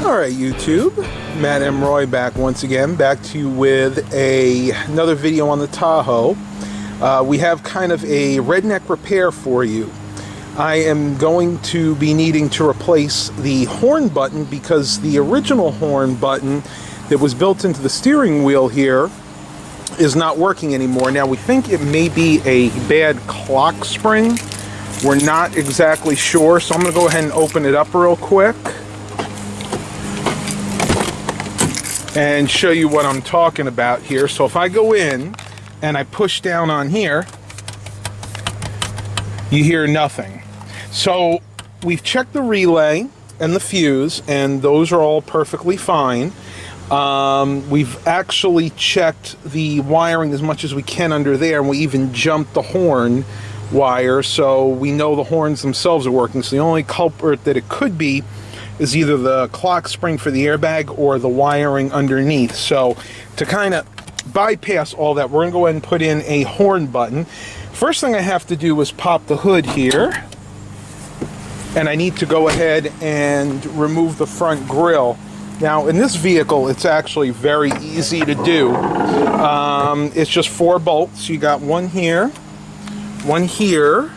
Alright YouTube, Matt M. Roy back once again, back to you with another video on the Tahoe. We have kind of a redneck repair for you. I am going to be needing to replace the horn button because the original horn button that was built into the steering wheel here is not working anymore. Now we think it may be a bad clock spring. We're not exactly sure, so I'm going to go ahead and open it up real quick and show you what I'm talking about here. So if I go in and I push down on here, you hear nothing. So we've checked the relay and the fuse, and those are all perfectly fine. We've actually checked the wiring as much as we can under there, and we even jumped the horn wire, so we know the horns themselves are working. So the only culprit that it could be is either the clock spring for the airbag or the wiring underneath. So to kind of bypass all that, we're going to go ahead and put in a horn button. First thing I have to do is pop the hood here, and I need to go ahead and remove the front grille. Now in this vehicle it's actually very easy to do. It's just 4 bolts. You got one here, one here,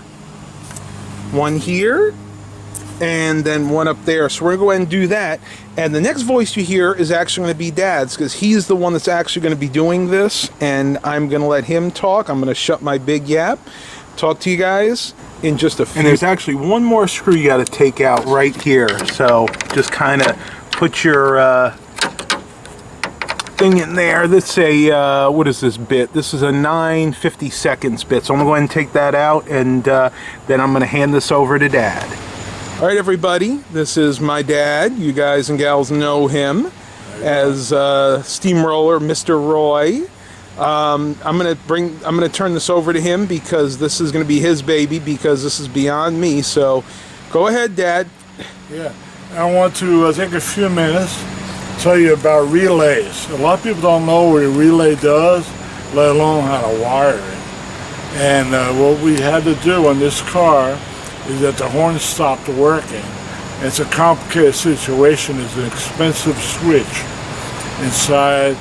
one here, and then one up there. So we're going to go ahead and do that. And the next voice you hear is actually going to be Dad's, because he's the one that's actually going to be doing this, and I'm going to let him talk. I'm going to shut my big yap, talk to you guys in just a few. And there's actually one more screw you got to take out right here. So just kind of put your thing in there. That's a, what is this bit? This is a 9/52 bit. So I'm going to go ahead and take that out, and then I'm going to hand this over to Dad. Alright everybody, this is my dad. You guys and gals know him as Steamroller Mr. Roy. I'm gonna turn this over to him because this is gonna be his baby, because this is beyond me. So go ahead, Dad. Yeah, I want to take a few minutes to tell you about relays. A lot of people don't know what a relay does, let alone how to wire it. And what we had to do on this car is that the horn stopped working. It's a complicated situation. It's an expensive switch inside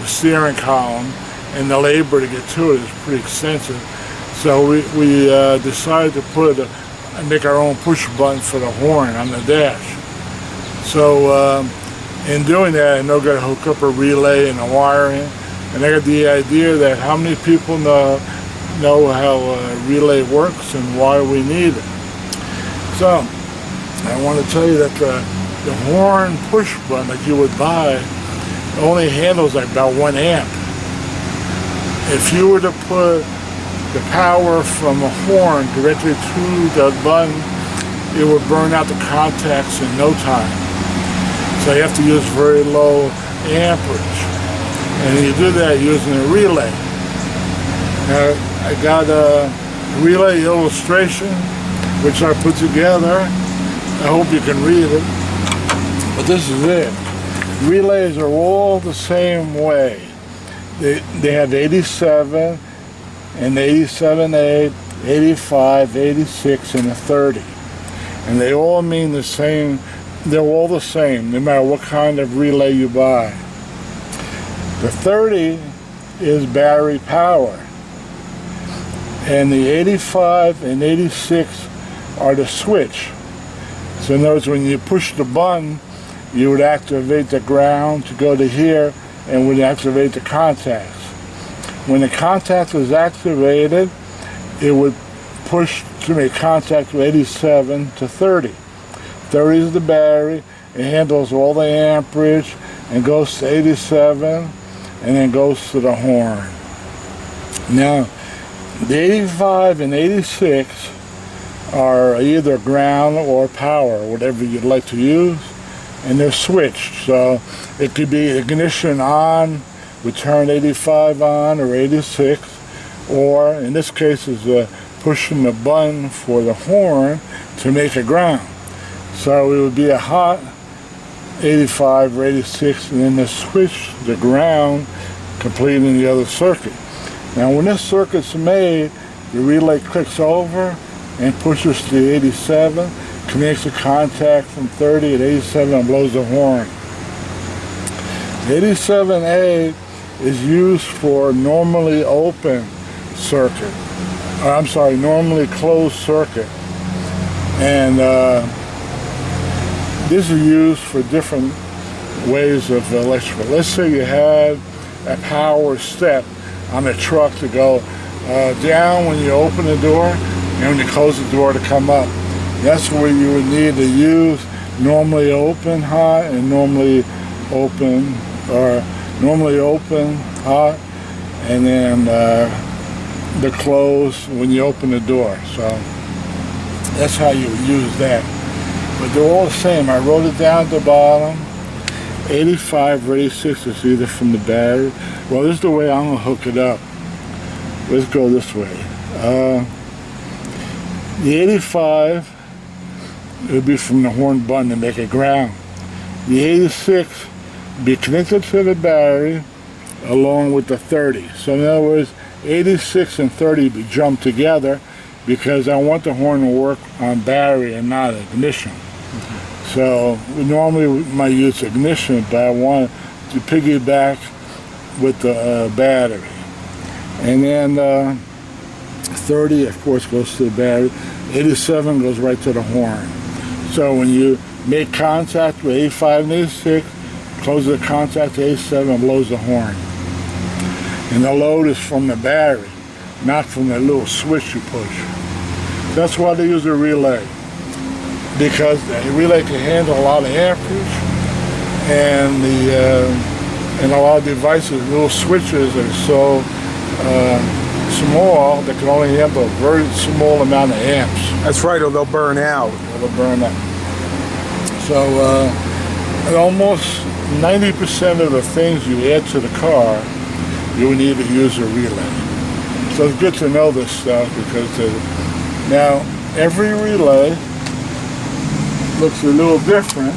the steering column, and the labor to get to it is pretty extensive. So we decided to make our own push button for the horn on the dash. So in doing that, I know I got to hook up a relay and a wiring, and I got the idea that how many people know how a relay works and why we need it. So, I want to tell you that the horn push button that you would buy only handles like about 1 amp. If you were to put the power from a horn directly to the button, it would burn out the contacts in no time. So you have to use very low amperage. And you do that using a relay. Now, I got a relay illustration which I put together. I hope you can read it. But this is it. Relays are all the same way. They have 87 and 87.8, 85, 86, and a 30. And they all mean the same. They're all the same, no matter what kind of relay you buy. The 30 is battery power. And the 85 and 86 are the switch. So in other words, when you push the button, you would activate the ground to go to here and would activate the contacts. When the contact is activated, it would push to make contact with 87 to 30. 30 is the battery. It handles all the amperage and goes to 87 and then goes to the horn. Now, the 85 and 86 are either ground or power, whatever you'd like to use, and they're switched. So it could be ignition on, would turn 85 on, or 86, or in this case is pushing the button for the horn to make it ground. So it would be a hot 85 or 86, and then the switch, the ground, completing the other circuit. Now when this circuit's made, the relay clicks over and pushes to 87, connects the contact from 30 at 87 and blows the horn. 87A is used for normally open circuit. I'm sorry, normally closed circuit. And this is used for different ways of electrical. Let's say you had a power step on a truck to go down when you open the door and when you close the door to come up. That's where you would need to use normally open hot and normally open, or normally open hot, and then the close when you open the door. So that's how you would use that. But they're all the same. I wrote it down at the bottom. 85 or 86 is either from the battery. Well, this is the way I'm going to hook it up. Let's go this way. The 85 would be from the horn button to make it ground. The 86 would be connected to the battery along with the 30. So in other words, 86 and 30 be jumped together because I want the horn to work on battery and not ignition. So we normally might use ignition, but I want to piggyback with the battery. And then 30, of course, goes to the battery. 87 goes right to the horn. So when you make contact with 85 and 86, close the contact to 87 and blows the horn. And the load is from the battery, not from the little switch you push. That's why they use a relay, because the relay can handle a lot of amperage, and a lot of devices, little switches are so small that can only handle a very small amount of amps. That's right, or they'll burn out. They'll burn out. So almost 90% of the things you add to the car, you will need to use a relay. So it's good to know this stuff, because now every relay looks a little different.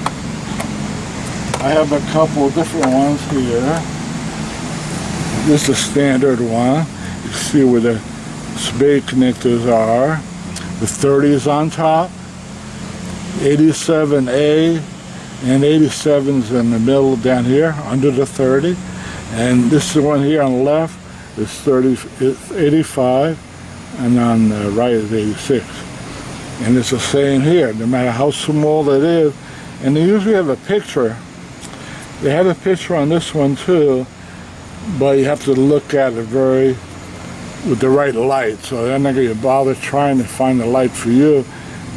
I have a couple of different ones here. This is the standard one. You can see where the spade connectors are. The 30 is on top, 87A and 87's in the middle down here under the 30. And this is the one here on the left is 85, and on the right is 86. And it's the same here, no matter how small it is. And they usually have a picture. They have a picture on this one too, but you have to look at it with the right light. So they're not going to bother trying to find the light for you.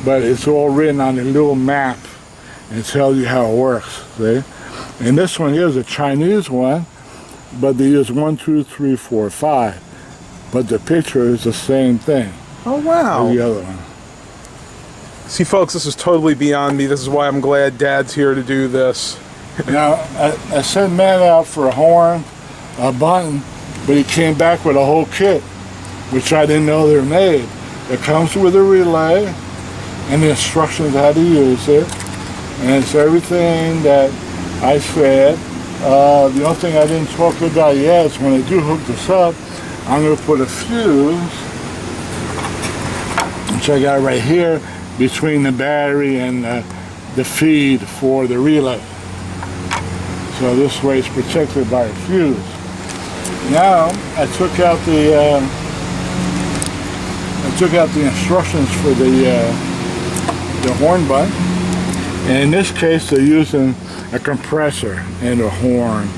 But it's all written on a little map and tells you how it works. See? And this one here is a Chinese one, but they use 1, 2, 3, 4, 5. But the picture is the same thing. Oh, wow. As the other one. See, folks, this is totally beyond me. This is why I'm glad Dad's here to do this. Now, I sent Matt out for a horn, a button, but he came back with a whole kit, which I didn't know they were made. It comes with a relay and the instructions how to use it. And it's everything that I said. The only thing I didn't talk about yet is when I do hook this up, I'm going to put a fuse, which I got right here, between the battery and the feed for the relay. So this way it's protected by a fuse. Now I took out the instructions for the horn button. And in this case they're using a compressor and a horn.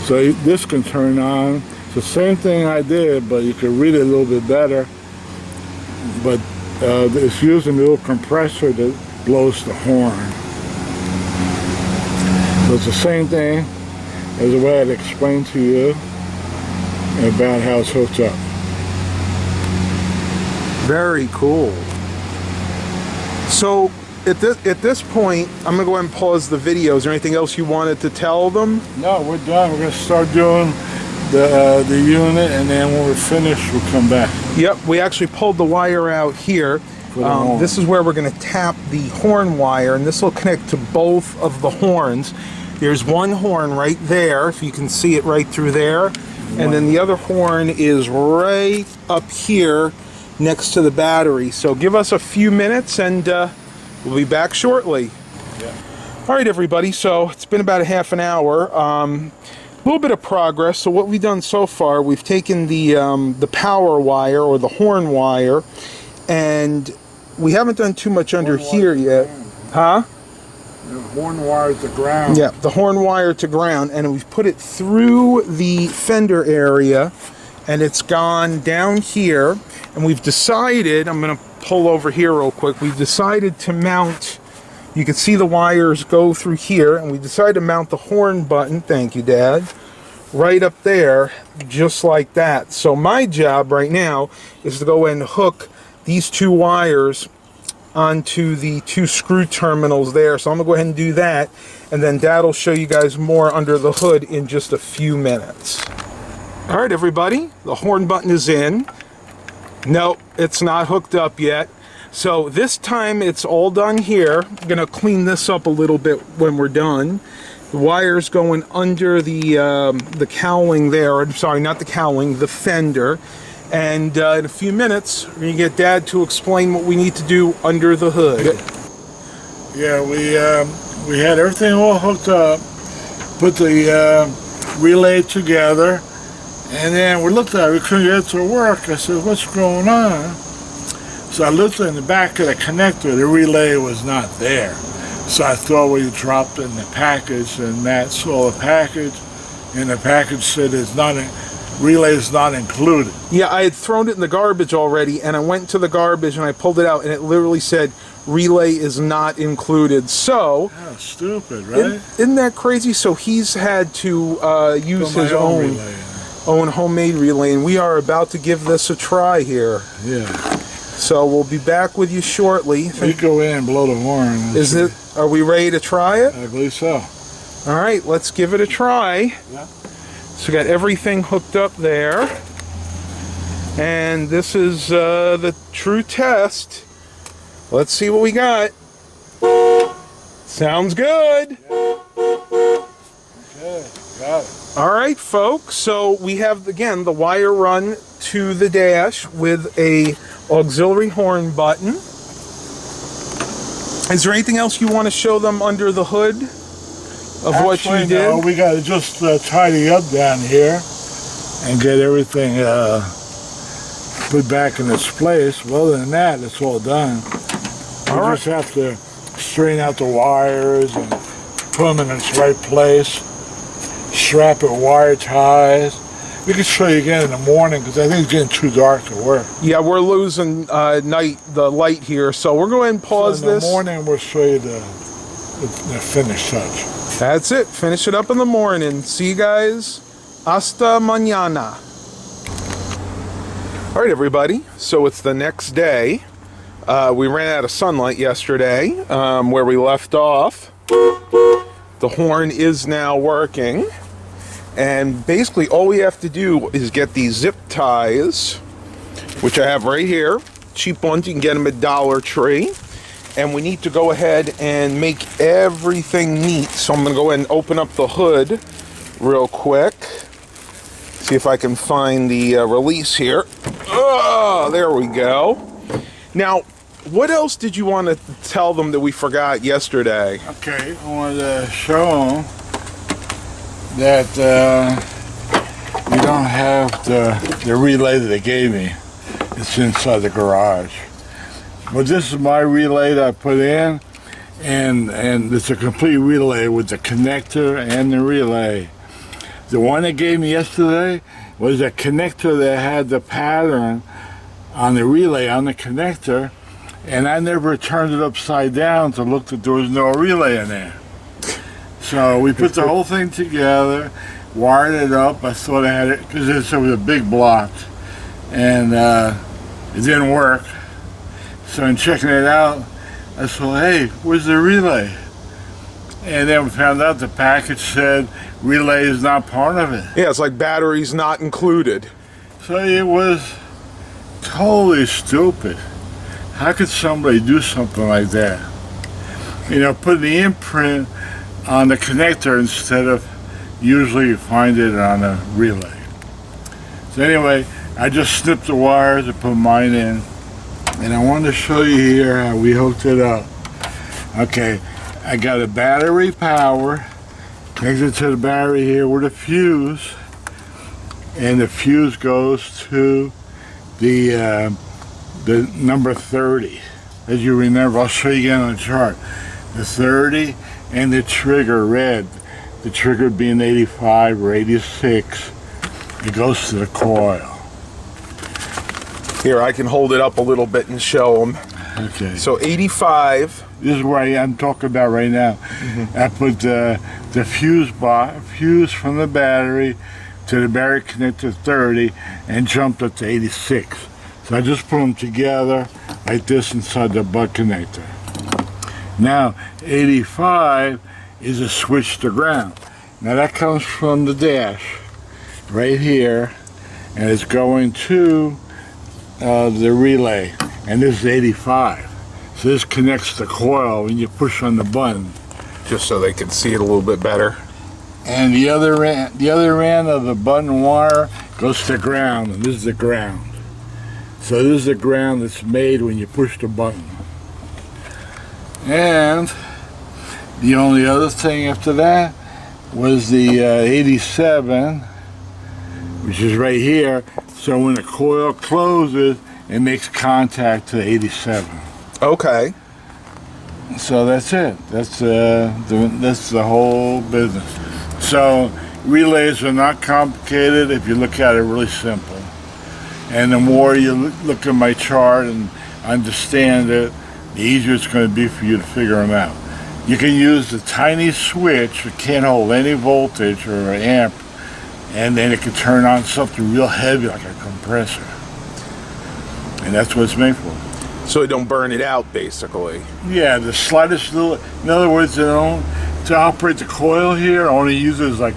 So this can turn on. It's the same thing I did, but you can read it a little bit better. But it's using a little compressor that blows the horn. So it's the same thing as the way I'd explained to you about how it's hooked up. Very cool. So at this point, I'm going to go ahead and pause the video. Is there anything else you wanted to tell them? No, we're done. We're going to start doing the unit, and then when we're finished, we'll come back. Yep, we actually pulled the wire out here. This is where we're going to tap the horn wire, and this will connect to both of the horns. There's one horn right there, if you can see it right through there. And then the other horn is right up here next to the battery. So give us a few minutes and We'll be back shortly. Yeah. All right, everybody. So it's been about a half an hour. A little bit of progress. So what we've done so far, we've taken the power wire or the horn wire, and we haven't done too much under here yet. Huh? The horn wire to ground. Yeah, the horn wire to ground, and we've put it through the fender area, and it's gone down here, and we've decided, I'm going to pull over here real quick, we've decided to mount, you can see the wires go through here, and we decided to mount the horn button, thank you Dad, right up there, just like that. So my job right now is to go and hook these two wires onto the two screw terminals there. So I'm gonna go ahead and do that, and then Dad will show you guys more under the hood in just a few minutes. All right, everybody, the horn button is in. Nope, it's not hooked up yet. So this time it's all done here. I'm gonna clean this up a little bit when we're done. The wire's going under the cowling there. I'm sorry, not the cowling, the fender. And in a few minutes, we're going to get Dad to explain what we need to do under the hood. Yeah, we had everything all hooked up, put the relay together, and then we looked at it, we couldn't get it to work. I said, what's going on? So I looked in the back of the connector, the relay was not there. So I thought we dropped it in the package, and Matt saw the package, and the package said it's not relay is not included. Yeah, I had thrown it in the garbage already, and I went to the garbage and I pulled it out, and it literally said relay is not included. So how stupid, right? Isn't that crazy? So he's had to use his own homemade relay, and we are about to give this a try here. Yeah. So we'll be back with you shortly. We go in and blow the horn. Are we ready to try it? I believe so. All right, let's give it a try. Yeah. So we got everything hooked up there, and this is the true test. Let's see what we got. Sounds good. Okay, got it. All right, folks. So we have again the wire run to the dash with a auxiliary horn button. Is there anything else you want to show them under the hood? What you did? No, we got to just tidy up down here and get everything put back in its place. Well, other than that, it's all done. We just have to straighten out the wires and put them in its right place, strap it wire ties. We can show you again in the morning because I think it's getting too dark to work. Yeah, we're losing the light here, so we're going to pause this. In the morning, we'll show you the finished touch. That's it. Finish it up in the morning. See you guys. Hasta mañana. All right, everybody. So it's the next day. We ran out of sunlight yesterday where we left off. The horn is now working. And basically all we have to do is get these zip ties, which I have right here. Cheap ones, you can get them at Dollar Tree. And we need to go ahead and make everything neat. So I'm going to go ahead and open up the hood real quick. See if I can find the release here. Oh, there we go. Now, what else did you want to tell them that we forgot yesterday? Okay, I wanted to show them that we don't have the relay that they gave me. It's inside the garage. But this is my relay that I put in, and it's a complete relay with the connector and the relay. The one they gave me yesterday was a connector that had the pattern on the relay on the connector, and I never turned it upside down to look that there was no relay in there. So we put the whole thing together, wired it up. I thought I had it because it was a big block, and it didn't work. So in checking it out, I said, hey, where's the relay? And then we found out the package said relay is not part of it. Yeah, it's like batteries not included. So it was totally stupid. How could somebody do something like that? You know, put the imprint on the connector instead of usually you find it on a relay. So anyway, I just snipped the wires and put mine in. And I wanted to show you here how we hooked it up. Okay, I got a battery power connected to the battery here with a fuse, and the fuse goes to the number 30. As you remember, I'll show you again on the chart. The 30 and the trigger red. The trigger being 85 or 86. It goes to the coil. Here, I can hold it up a little bit and show them. Okay. So 85. This is where I'm talking about right now. I put the fuse from the battery to the battery connected to 30 and jumped up to 86. So I just put them together like this inside the butt connector. Now 85 is a switch to ground. Now that comes from the dash right here, and it's going to the relay, and this is 85. So this connects the coil when you push on the button. Just so they can see it a little bit better. And the other end of the button wire goes to ground, and this is the ground. So this is the ground that's made when you push the button. And the only other thing after that was the 87, which is right here. So when the coil closes, it makes contact to 87. Okay. So that's it. That's the whole business. So relays are not complicated if you look at it really simple. And the more you look at my chart and understand it, the easier it's going to be for you to figure them out. You can use the tiny switch that can't hold any voltage or an amp, and then it can turn on something real heavy like a compressor. And that's what it's made for. So it don't burn it out, basically. Yeah, the slightest little, in other words, to operate the coil here, only uses like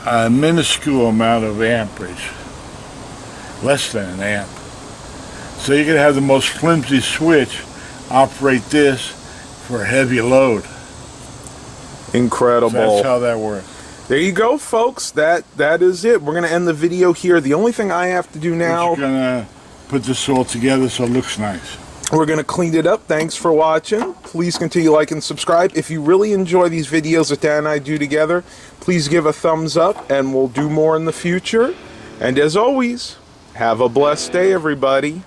a minuscule amount of amperage. Less than an amp. So you can have the most flimsy switch operate this for a heavy load. Incredible. So that's how that works. There you go, folks. That is it. We're going to end the video here. The only thing I have to do now... We're going to put this all together so it looks nice. We're going to clean it up. Thanks for watching. Please continue to like and subscribe. If you really enjoy these videos that Dan and I do together, please give a thumbs up, and we'll do more in the future. And as always, have a blessed day, everybody.